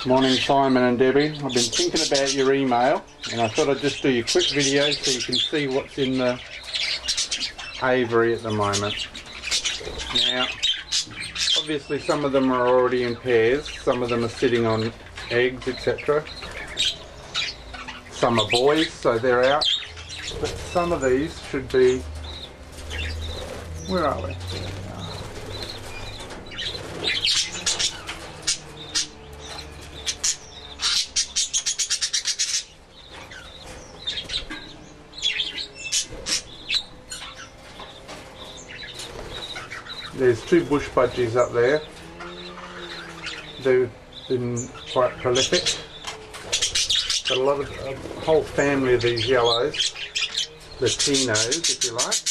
Morning Simon and Debbie. I've been thinking about your email and I thought I'd just do you a quick video so you can see what's in the aviary at the moment. Now, obviously some of them are already in pairs, some of them are sitting on eggs, etc. Some are boys, so they're out. But some of these should be... Where are we? There's two bush budgies up there. They've been quite prolific. Got a whole family of these yellows, the Tinos if you like.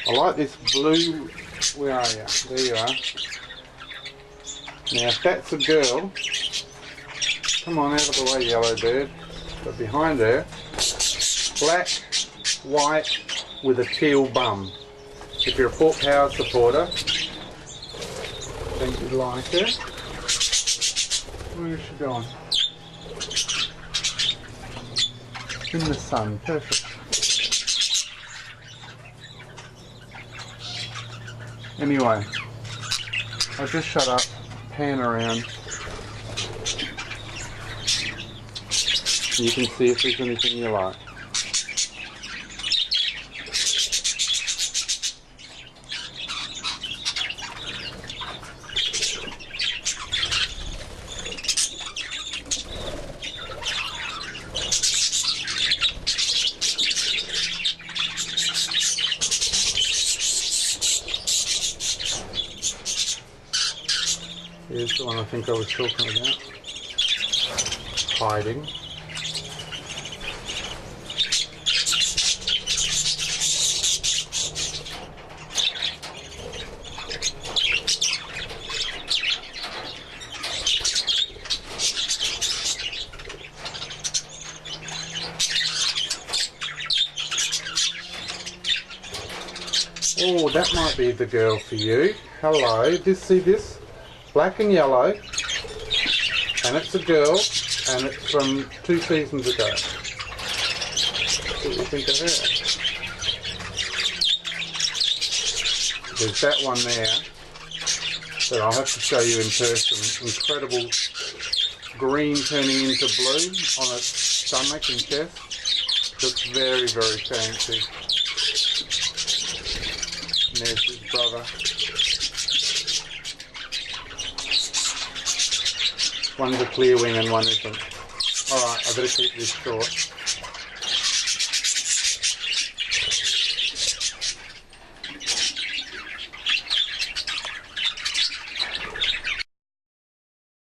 I like this blue, where are you? There you are. Now if that's a girl, come on out of the way yellow bird, but behind her, black, white, with a teal bum. If you're a Port Power supporter, I think you'd like her. Where is she going? In the sun, perfect. Anyway, I'll just shut up, pan around. You can see if there's anything you like. Here's the one I think I was talking about. Hiding. Oh, that might be the girl for you. Hello, see this? Black and yellow, and it's a girl, and it's from 2 seasons ago. What do you think of her? There's that one there that I'll have to show you in person. Incredible green turning into blue on its stomach and chest. Looks very, very fancy. And there's his brother. One's a clear wing and one isn't. Alright, I better keep this short.